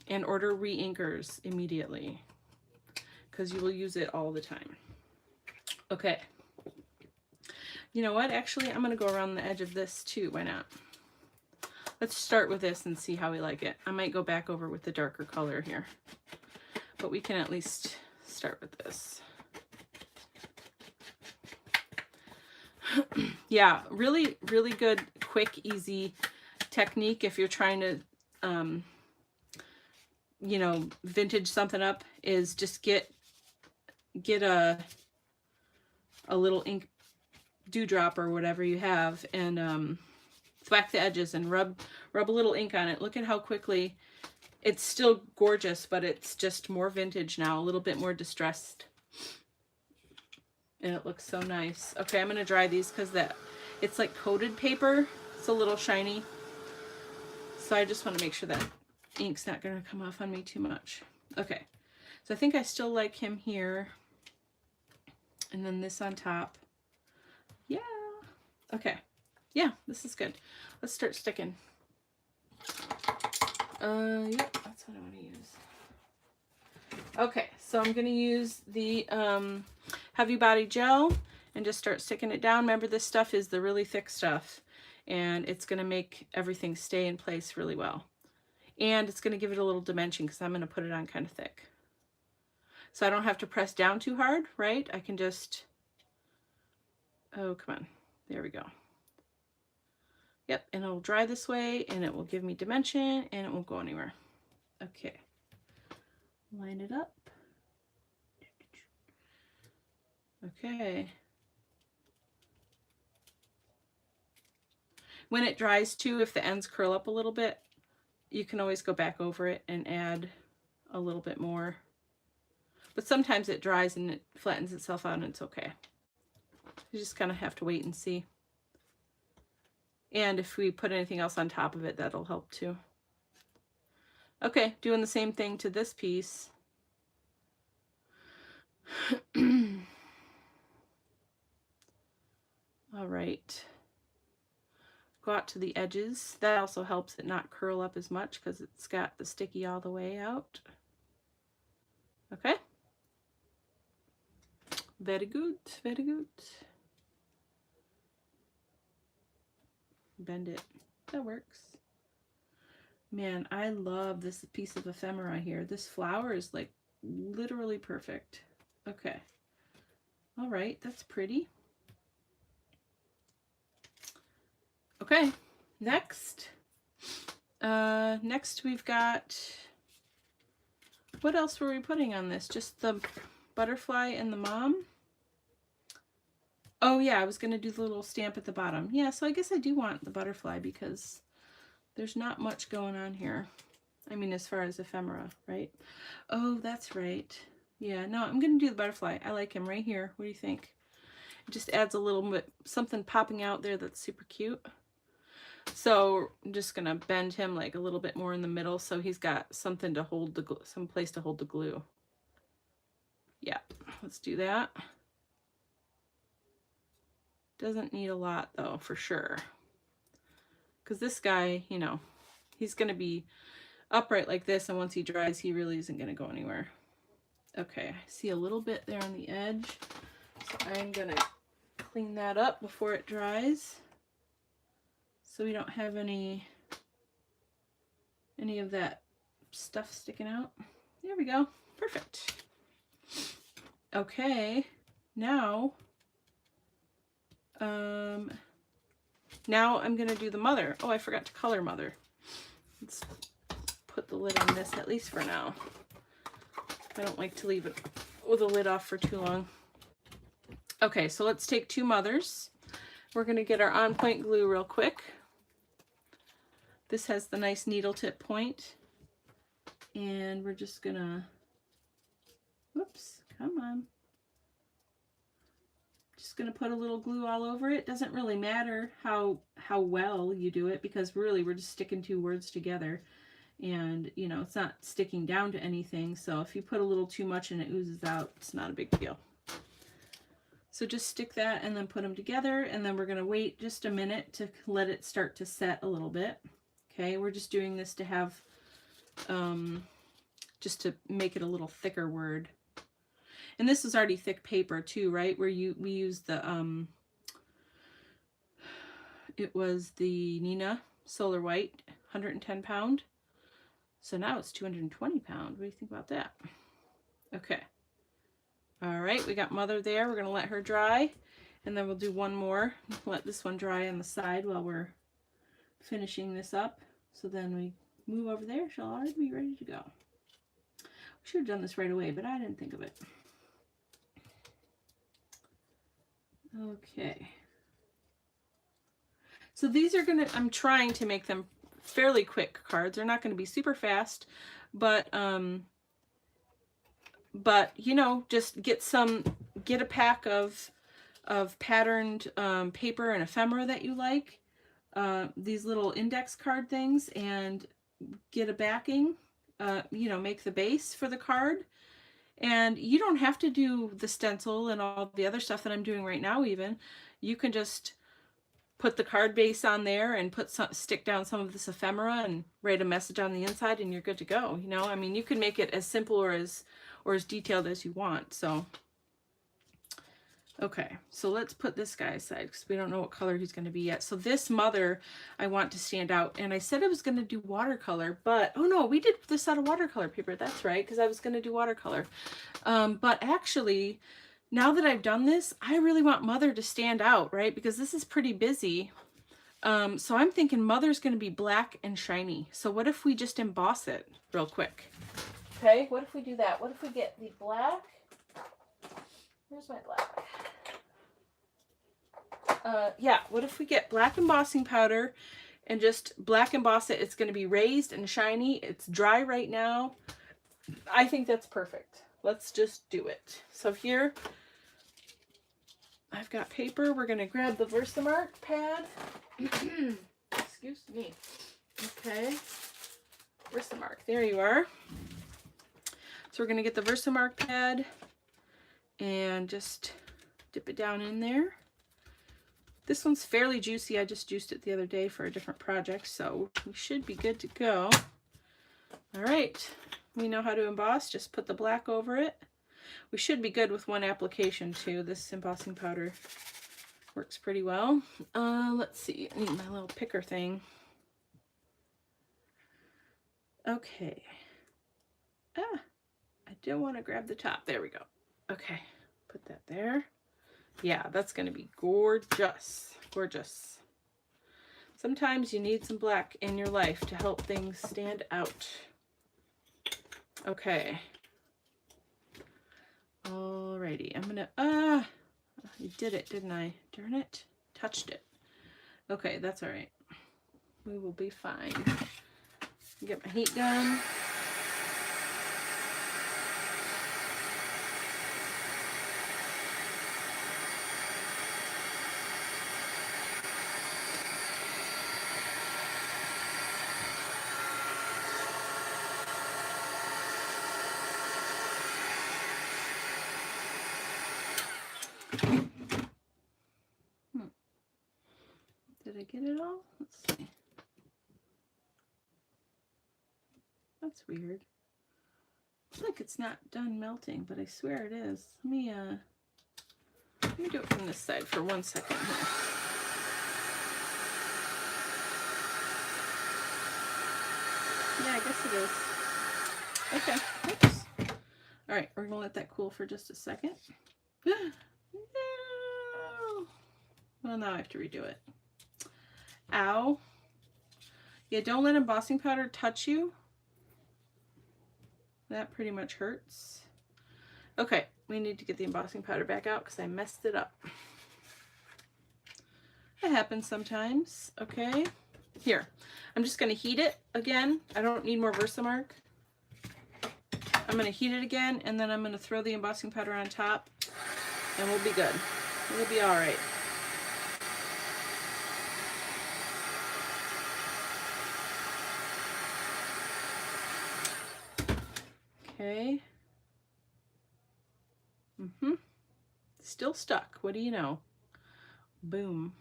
and order re-inkers immediately because you will use it all the time. Okay. You know what? Actually, I'm going to go around the edge of this too. Why not? Let's start with this and see how we like it. I might go back over with the darker color here, but we can at least start with this. Yeah, really, really good, quick, easy technique if you're trying to, you know, vintage something up, is just get a little ink dewdrop or whatever you have and thwack the edges and rub a little ink on it. Look at how quickly it's still gorgeous, but it's just more vintage now, a little bit more distressed, and it looks so nice. Okay, I'm gonna dry these because it's like coated paper. It's a little shiny, so I just want to make sure that ink's not gonna come off on me too much. Okay, so I think I still like him here, and then this on top. Yeah. Okay. Yeah, this is good. Let's start sticking. Yep, that's what I want to use. Okay, so I'm going to use the Heavy Body Gel and just start sticking it down. Remember, this stuff is the really thick stuff, and it's going to make everything stay in place really well. And it's going to give it a little dimension because I'm going to put it on kind of thick. So I don't have to press down too hard, right? I can just... Oh, come on. There we go. Yep, and it'll dry this way, and it will give me dimension, and it won't go anywhere. Okay. Line it up. Okay. When it dries too, if the ends curl up a little bit, you can always go back over it and add a little bit more. But sometimes it dries and it flattens itself out, and it's okay. You just kind of have to wait and see. And if we put anything else on top of it, that'll help too. Okay, doing the same thing to this piece. All right. Go out to the edges. That also helps it not curl up as much because it's got the sticky all the way out. Okay. Very good, very good. Bend it. That works. Man, I love this piece of ephemera here. This flower is like literally perfect. Okay. All right, that's pretty. Okay, next. Next we've got, what else were we putting on this? Just the butterfly and the mom. Oh yeah, I was going to do the little stamp at the bottom. Yeah, so I guess I do want the butterfly because there's not much going on here. I mean, as far as ephemera, right? Oh, that's right. Yeah, no, I'm going to do the butterfly. I like him right here. What do you think? It just adds a little bit, something popping out there that's super cute. So I'm just going to bend him like a little bit more in the middle so he's got something to hold the glue, some place to hold the glue. Yeah, let's do that. Doesn't need a lot though, for sure. Because this guy, you know, he's going to be upright like this, and once he dries, he really isn't going to go anywhere. Okay, I see a little bit there on the edge, so I'm going to clean that up before it dries so we don't have any of that stuff sticking out. There we go. Perfect. Okay, now I'm going to do the mother. Oh, I forgot to color mother. Let's put the lid on this, at least for now. I don't like to leave it with the lid off for too long. Okay, so let's take two mothers. We're going to get our on point glue real quick. This has the nice needle tip point. And we're just going to, whoops, come on. Just going to put a little glue all over it. Doesn't really matter how well you do it, because really we're just sticking two words together. And, you know, it's not sticking down to anything. So if you put a little too much and it oozes out, it's not a big deal. So just stick that and then put them together. And then we're going to wait just a minute to let it start to set a little bit. Okay, we're just doing this to have, just to make it a little thicker word. And this is already thick paper too, right? Where we used the, it was the Neenah Solar White, 110 pound. So now it's 220 pound. What do you think about that? Okay. All right, we got mother there. We're going to let her dry. And then we'll do one more. Let this one dry on the side while we're finishing this up. So then we move over there. She'll already be ready to go. We should have done this right away, but I didn't think of it. Okay. So these are going to, I'm trying to make them fairly quick cards. They're not going to be super fast, but you know, just get a pack of patterned paper and ephemera that you like, these little index card things, and get a backing, you know, make the base for the card. And you don't have to do the stencil and all the other stuff that I'm doing right now. Even you can just put the card base on there and stick down some of this ephemera and write a message on the inside, and you're good to go. You know, I mean, you can make it as simple or as detailed as you want. So okay, so let's put this guy aside because we don't know what color he's going to be yet. So this mother I want to stand out, and I said I was going to do watercolor, but oh no, we did this out of watercolor paper. That's right, because I was going to do watercolor. But actually, now that I've done this, I really want mother to stand out, right? Because this is pretty busy. So I'm thinking mother's going to be black and shiny. So what if we just emboss it real quick? Okay, what if we do that? What if we get the black? Where's my black? Yeah, what if we get black embossing powder and just black emboss it? It's going to be raised and shiny. It's dry right now. I think that's perfect. Let's just do it. So here, I've got paper. We're going to grab the Versamark pad. Excuse me. Okay. Versamark. There you are. So we're going to get the Versamark pad and just dip it down in there. This one's fairly juicy. I just juiced it the other day for a different project, so we should be good to go. All right, we know how to emboss. Just put the black over it. We should be good with one application too. This embossing powder works pretty well. Let's see, I need my little picker thing. Okay. I didn't want to grab the top. There we go. Okay, put that there. Yeah, that's going to be gorgeous. Gorgeous. Sometimes you need some black in your life to help things stand out. Okay. Alrighty, I'm going to, I did it, didn't I? Darn it. Touched it. Okay, that's all right. We will be fine. Get my heat gun. Did I get it all? Let's see. That's weird. Looks like it's not done melting, but I swear it is. Let me do it from this side for 1 second here. Yeah, I guess it is. Okay. Oops. All right, we're gonna let that cool for just a second. No. Well, now I have to redo it. Ow. Yeah, don't let embossing powder touch you. That pretty much hurts. Okay, we need to get the embossing powder back out because I messed it up. That happens sometimes. Okay, here. I'm just going to heat it again. I don't need more Versamark. I'm going to heat it again, and then I'm going to throw the embossing powder on top, and we'll be good. We'll be all right. Okay. Still stuck. What do you know? Boom.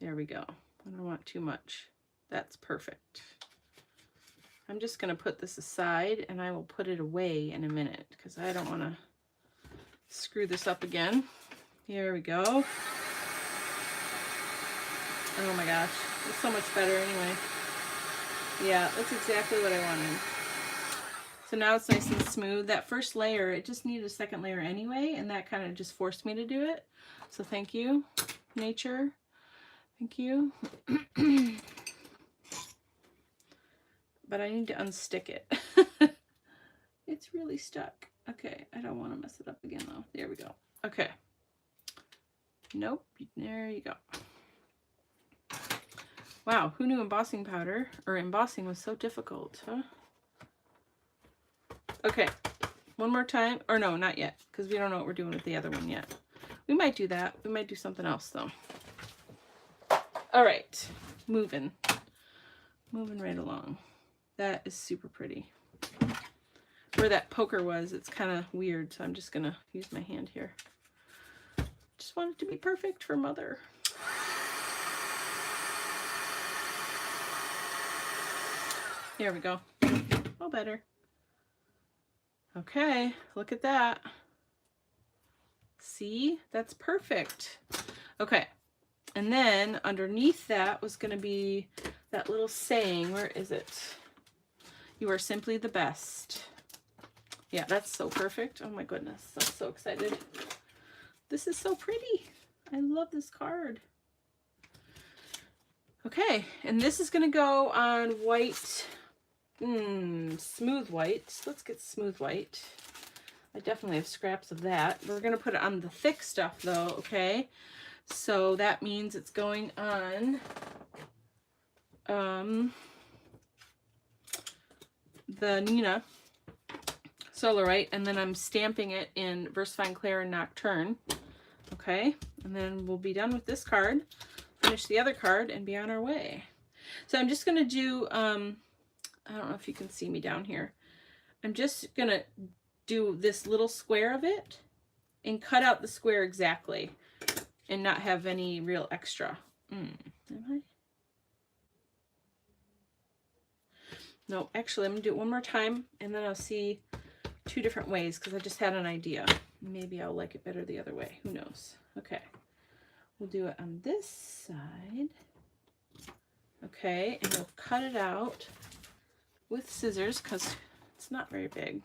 There we go. I don't want too much. That's perfect. I'm just going to put this aside and I will put it away in a minute because I don't want to screw this up again. Here we go. Oh my gosh. It's so much better anyway. Yeah, that's exactly what I wanted. So now it's nice and smooth. That first layer, it just needed a second layer anyway, and that kind of just forced me to do it. So thank you, nature. Thank you. But I need to unstick it. It's really stuck. Okay, I don't want to mess it up again though. There we go. Okay. Nope, there you go. Wow, who knew embossing powder or embossing was so difficult, huh? Okay, one more time. Or no, not yet, because we don't know what we're doing with the other one yet. We might do that. We might do something else though. All right, moving right along. That is super pretty. Where that poker was, it's kind of weird, so I'm just gonna use my hand here. Just want it to be perfect for Mother. There we go. All better. Okay, look at that. See, that's perfect. Okay, and then underneath that was going to be that little saying. Where is it? You are simply the best. Yeah, that's so perfect. Oh my goodness, I'm so excited. This is so pretty. I love this card. Okay, and this is going to go on white. Smooth white. Let's get smooth white. I definitely have scraps of that. We're going to put it on the thick stuff though, okay? So that means it's going on the Nina Solarite, and then I'm stamping it in VersaFine Clair and Nocturne. Okay, and then we'll be done with this card, finish the other card, and be on our way. So I'm just going to do I don't know if you can see me down here. I'm just going to do this little square of it and cut out the square exactly and not have any real extra. Am I? No, actually, I'm going to do it one more time and then I'll see two different ways because I just had an idea. Maybe I'll like it better the other way. Who knows? Okay. We'll do it on this side. Okay, and we'll cut it out with scissors because it's not very big.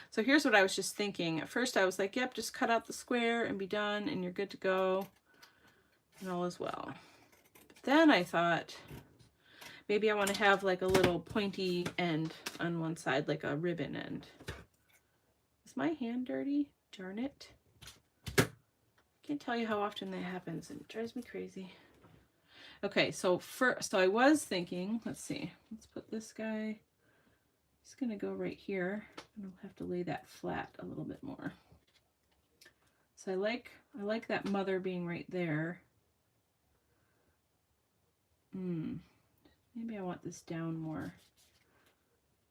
So here's what I was just thinking. At first I was like, yep, just cut out the square and be done and you're good to go and all is well. But then I thought maybe I want to have like a little pointy end on one side, like a ribbon end. Is my hand dirty? Darn it. can't tell you how often that happens, and it drives me crazy. Okay, so I was thinking, let's see, let's put this guy, he's gonna go right here, and I'll have to lay that flat a little bit more. So I like that mother being right there. Maybe I want this down more.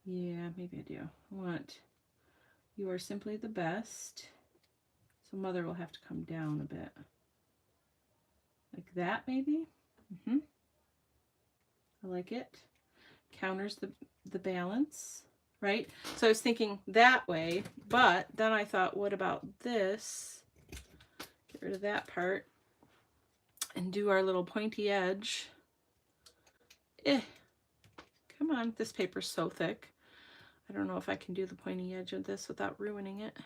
Yeah, maybe I do. I want "You are simply the best." So mother will have to come down a bit. Like that, maybe? I like it. Counters the balance, right? So I was thinking that way, but then I thought, what about this? Get rid of that part and do our little pointy edge. Come on, this paper's so thick. I don't know if I can do the pointy edge of this without ruining it.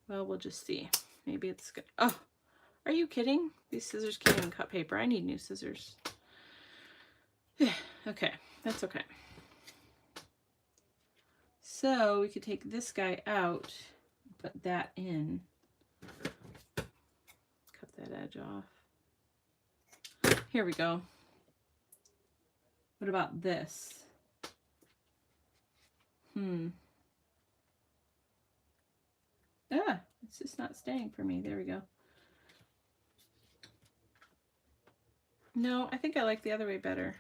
Well, we'll just see. Maybe it's good. Oh, are you kidding? These scissors can't even cut paper. I need new scissors. Okay, that's okay. So we could take this guy out, put that in, cut that edge off. Here we go. What about this? It's just not staying for me. There we go. No, I think I like the other way better.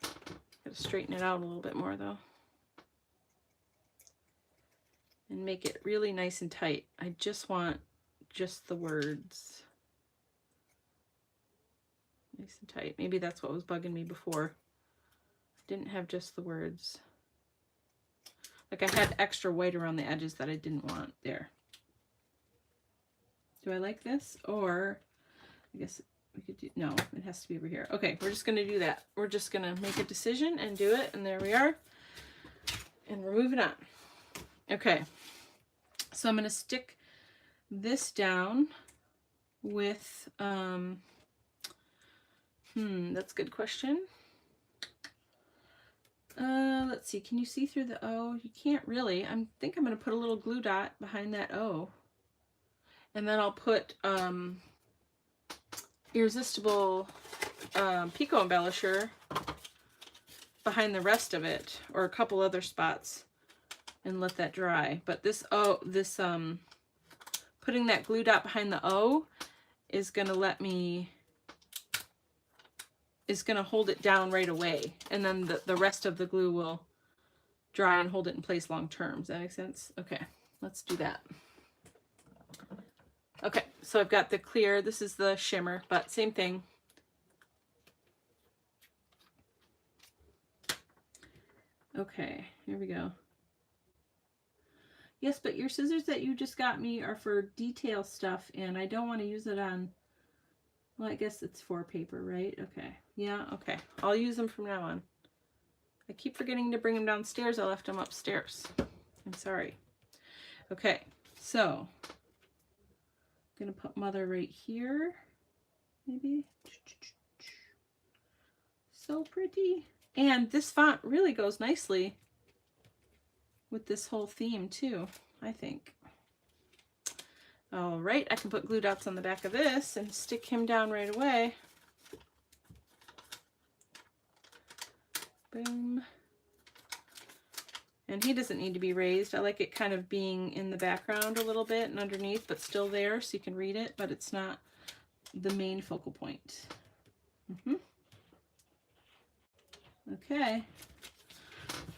Gotta straighten it out a little bit more though. And make it really nice and tight. I just want just the words. Nice and tight. Maybe that's what was bugging me before. I didn't have just the words. Like I had extra white around the edges that I didn't want there. Do I like this? Or I guess we could do, no, it has to be over here. Okay, we're just gonna do that. We're just gonna make a decision and do it, and there we are. And we're moving on. Okay, so I'm gonna stick this down with, that's a good question. Let's see, can you see through the O? You can't really. I think I'm gonna put a little glue dot behind that O. And then I'll put Irresistible Pico Embellisher behind the rest of it, or a couple other spots, and let that dry. But this putting that glue dot behind the O is gonna hold it down right away, and then the rest of the glue will dry and hold it in place long term. Does that make sense? Okay, let's do that. Okay, so I've got the clear, this is the shimmer, but same thing. Okay, here we go. Yes, but your scissors that you just got me are for detail stuff, and I don't want to use it on, well, I guess it's for paper, right? Okay, yeah, okay. I'll use them from now on. I keep forgetting to bring them downstairs. I left them upstairs. I'm sorry. Okay, so I'm going to put mother right here, maybe. So pretty. And this font really goes nicely with this whole theme too, I think. All right, I can put glue dots on the back of this and stick him down right away. Boom. And he doesn't need to be raised. I like it kind of being in the background a little bit and underneath, but still there so you can read it, but it's not the main focal point. Okay,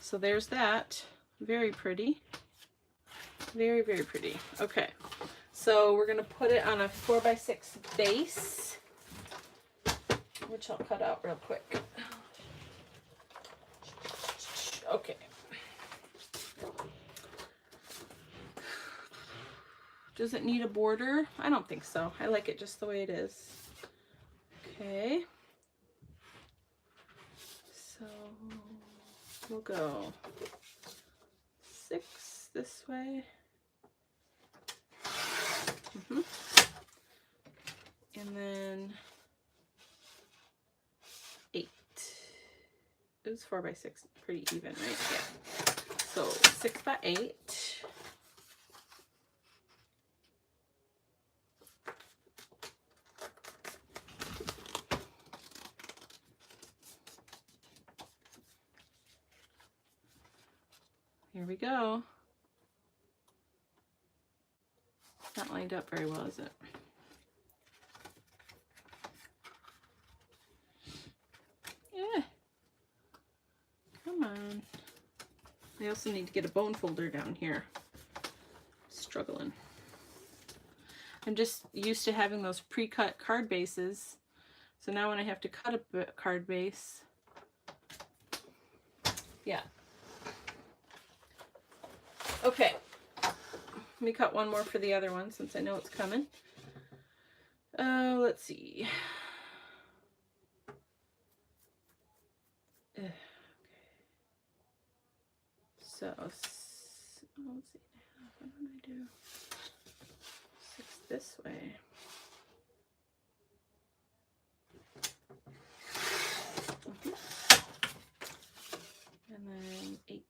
so there's that. Very pretty. Very, very pretty. Okay, so we're gonna put it on a 4x6 base, which I'll cut out real quick. Okay. Does it need a border? I don't think so. I like it just the way it is. Okay. So we'll go 6 this way. And then 8. It was 4x6, pretty even, right? Yeah. So 6 by 8. Here we go. Not lined up very well, is it? Yeah. Come on. I also need to get a bone folder down here. Struggling. I'm just used to having those pre-cut card bases. So now when I have to cut a card base, yeah. Okay. Let me cut one more for the other one since I know it's coming. Let's see. Okay. So, let's see. What did I do? 6 this way. And then 8.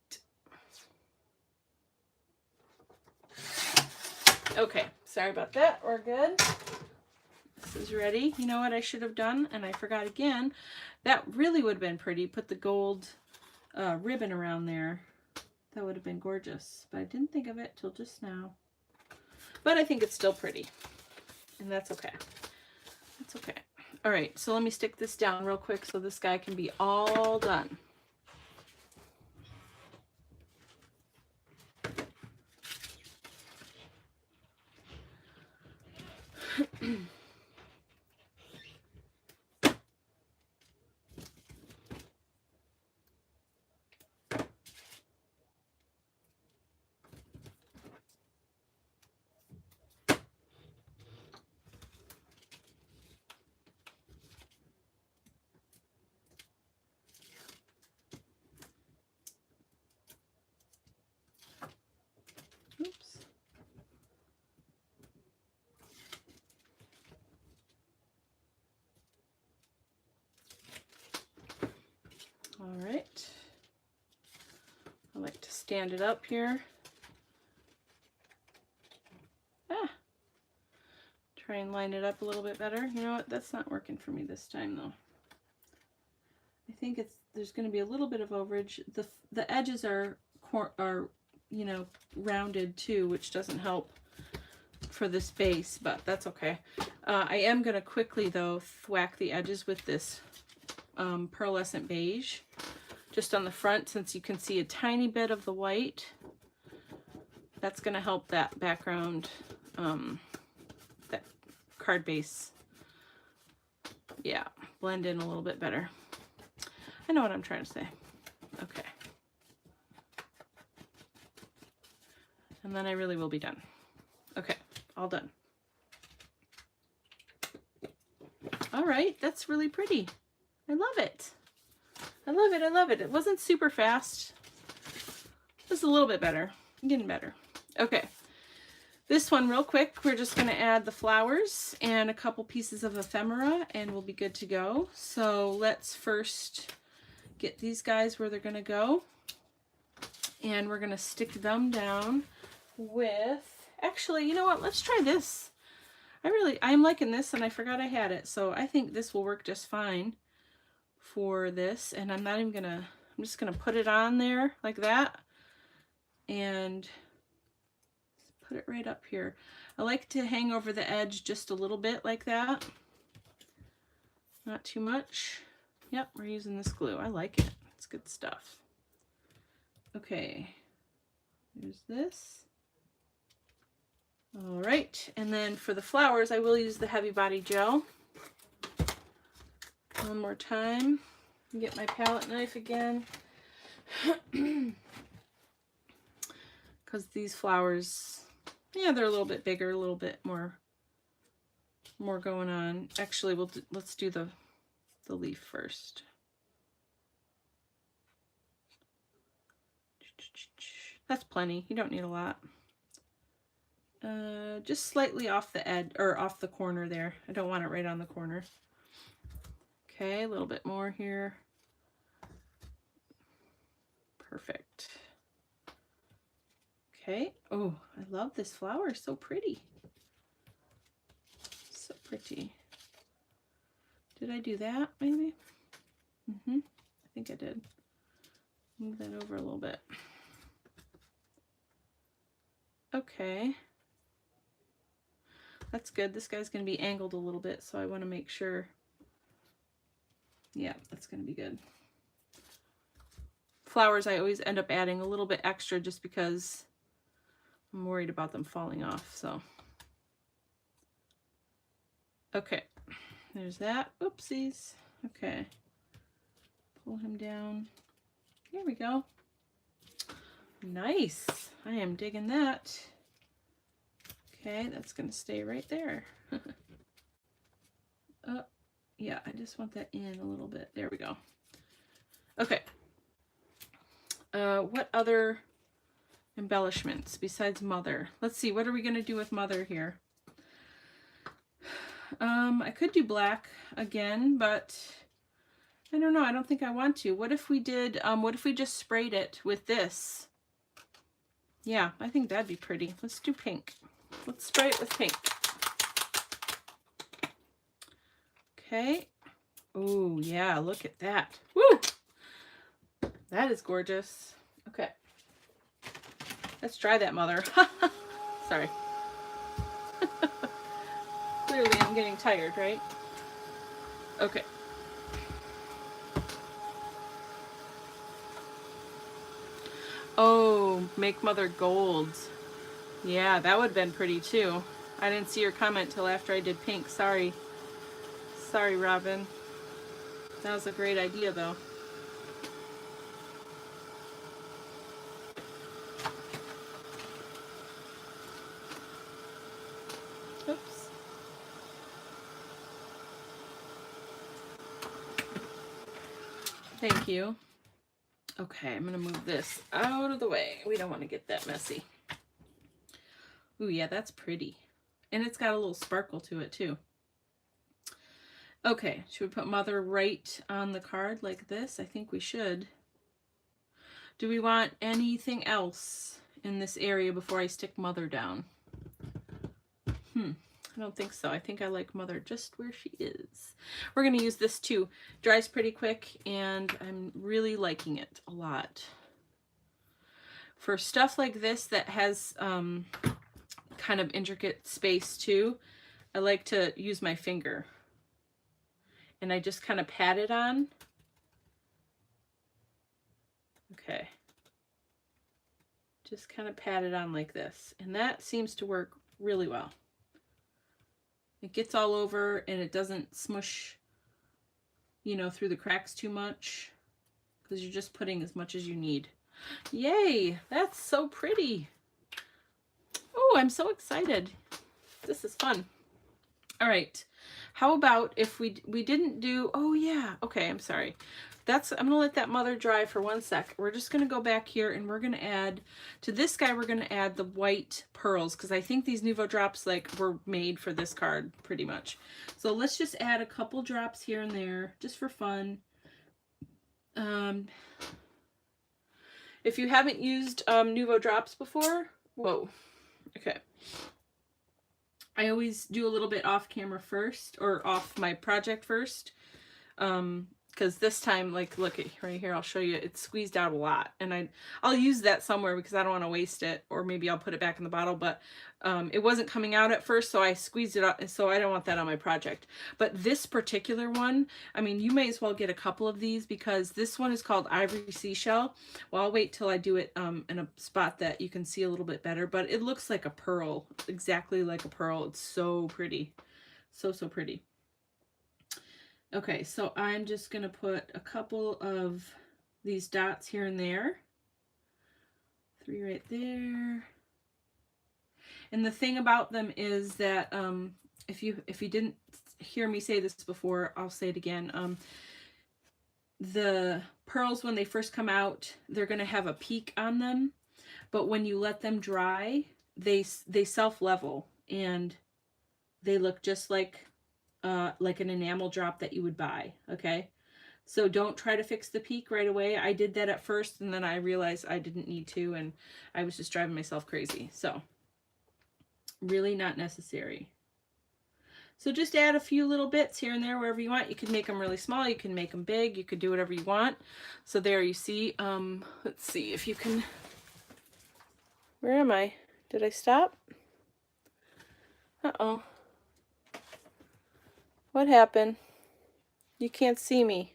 Okay, sorry about that. We're good. This is ready. You know what I should have done? And I forgot again. That really would have been pretty. Put the gold ribbon around there. That would have been gorgeous. But I didn't think of it till just now. But I think it's still pretty. And that's okay. That's okay. All right, so let me stick this down real quick so this guy can be all done. Oops. All right. I like to stand it up here. Try and line it up a little bit better. You know what? That's not working for me this time though. I think there's going to be a little bit of overage. The edges are you know, rounded too, which doesn't help for this base, but that's okay. I am going to quickly though thwack the edges with this pearlescent beige just on the front, since you can see a tiny bit of the white. That's going to help that background, that card base, yeah, blend in a little bit better. I know what I'm trying to say. Okay. And then I really will be done. Okay, all done. All right, that's really pretty. I love it. I love it, I love it. It wasn't super fast. Just a little bit better. I'm getting better. Okay. This one real quick, we're just going to add the flowers and a couple pieces of ephemera and we'll be good to go. So let's first get these guys where they're going to go. And we're going to stick them down with, actually, you know what? Let's try this. I'm liking this and I forgot I had it. So I think this will work just fine for this. And I'm not even going to, I'm just going to put it on there like that. And put it right up here. I like to hang over the edge just a little bit like that. Not too much. Yep, we're using this glue. I like it. It's good stuff. Okay, there's this. All right, and then for the flowers, I will use the Heavy Body Gel. One more time. Get my palette knife again. Because these flowers, yeah, they're a little bit bigger, a little bit more going on. Actually, let's do the leaf first. That's plenty. You don't need a lot. Just slightly off the edge or off the corner there. I don't want it right on the corner. Okay, a little bit more here. Perfect. Okay. Oh, I love this flower. So pretty. So pretty. Did I do that maybe? I think I did. Move that over a little bit. Okay. That's good. This guy's going to be angled a little bit, so I want to make sure. Yeah, that's going to be good. Flowers, I always end up adding a little bit extra just because I'm worried about them falling off, so. Okay, there's that. Oopsies. Okay. Pull him down. Here we go. Nice. I am digging that. Okay, that's going to stay right there. Oh, yeah, I just want that in a little bit. There we go. Okay. What other embellishments besides Mother? Let's see, what are we going to do with Mother here? I could do black again, but I don't know. I don't think I want to. What if we did, what if we just sprayed it with this? Yeah, I think that'd be pretty. Let's do pink. Let's spray it with pink. Okay. Oh, yeah, look at that. Woo! That is gorgeous. Okay. Let's try that, Mother. Sorry. Clearly I'm getting tired, right? Okay. Oh, make Mother gold. Yeah, that would have been pretty too. I didn't see your comment till after I did pink. Sorry. Sorry, Robin. That was a great idea, though. Oops. Thank you. Okay, I'm going to move this out of the way. We don't want to get that messy. Ooh, yeah, that's pretty. And it's got a little sparkle to it, too. Okay, should we put Mother right on the card like this? I think we should. Do we want anything else in this area before I stick Mother down? I don't think so. I think I like Mother just where she is. We're going to use this too. Dries pretty quick, and I'm really liking it a lot. For stuff like this that has kind of intricate space too, I like to use my finger. And I just kind of pat it on. Okay. Just kind of pat it on like this. And that seems to work really well. It gets all over and it doesn't smush, you know, through the cracks too much, because you're just putting as much as you need. Yay! That's so pretty. Oh, I'm so excited. This is fun. All right. How about if we didn't do, oh yeah, okay, I'm sorry. I'm gonna let that Mother dry for 1 sec. We're just gonna go back here and we're gonna add, to this guy, we're gonna add the white pearls, because I think these Nuvo drops like were made for this card pretty much. So let's just add a couple drops here and there, just for fun. If you haven't used Nuvo drops before, whoa, okay. I always do a little bit off camera first, or off my project first, because this time, like, look at right here, I'll show you, it's squeezed out a lot, and I'll use that somewhere because I don't want to waste it, or maybe I'll put it back in the bottle, but it wasn't coming out at first, so I squeezed it out, so I don't want that on my project. But this particular one, I mean, you may as well get a couple of these, because this one is called Ivory Seashell. Well, I'll wait till I do it in a spot that you can see a little bit better, but it looks like a pearl, exactly like a pearl. It's so pretty, so pretty. Okay, so I'm just going to put a couple of these dots here and there. 3 right there. And the thing about them is that if you didn't hear me say this before, I'll say it again. The pearls, when they first come out, they're going to have a peak on them, but when you let them dry, they self-level and they look just like an enamel drop that you would buy. Okay, so don't try to fix the peak right away. I did that at first, and then I realized I didn't need to, and I was just driving myself crazy. So really not necessary. So just add a few little bits here and there wherever you want. You can make them really small, you can make them big, you could do whatever you want. So there you see, let's see if you can, where am I? Did I stop? Uh-oh. What happened? You can't see me.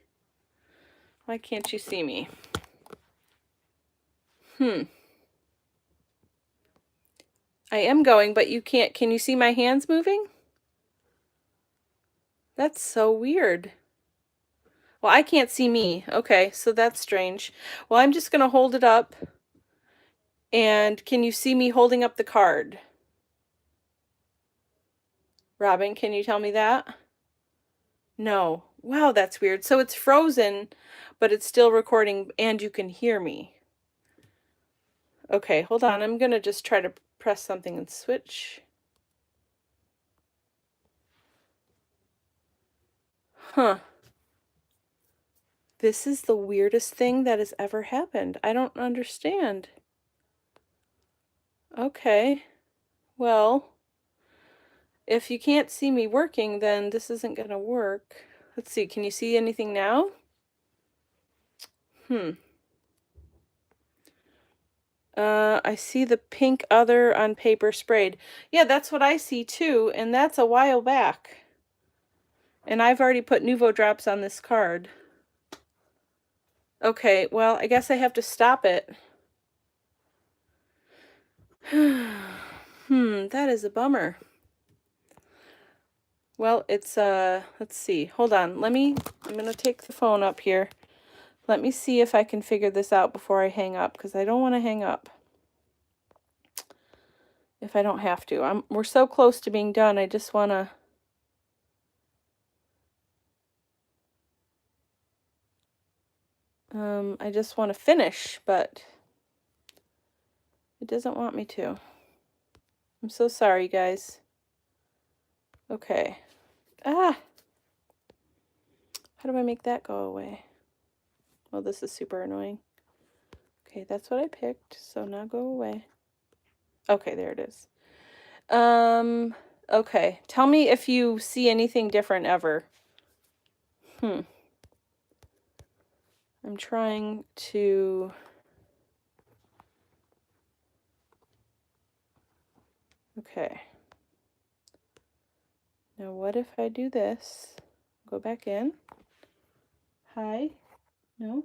Why can't you see me? I am going, but you can't. Can you see my hands moving? That's so weird. Well, I can't see me. Okay, so that's strange. Well, I'm just going to hold it up. And can you see me holding up the card? Robin, can you tell me that? No. Wow, that's weird. So it's frozen, but it's still recording and you can hear me. Okay, hold on. I'm going to just try to press something and switch. Huh. This is the weirdest thing that has ever happened. I don't understand. Okay. Well, if you can't see me working, then this isn't going to work. Let's see. Can you see anything now? I see the pink other on paper sprayed. Yeah, that's what I see too, and that's a while back. And I've already put Nuvo drops on this card. Okay, well, I guess I have to stop it. That is a bummer. Well, it's, let's see. Hold on. I'm going to take the phone up here. Let me see if I can figure this out before I hang up, because I don't want to hang up if I don't have to. We're so close to being done. I just want to... I just want to finish, but it doesn't want me to. I'm so sorry, guys. Okay. Ah! How do I make that go away? Well, this is super annoying. Okay, that's what I picked, so now go away. Okay, there it is. Okay. Tell me if you see anything different ever. I'm trying to... Okay. Now what if I do this? Go back in. Hi? No?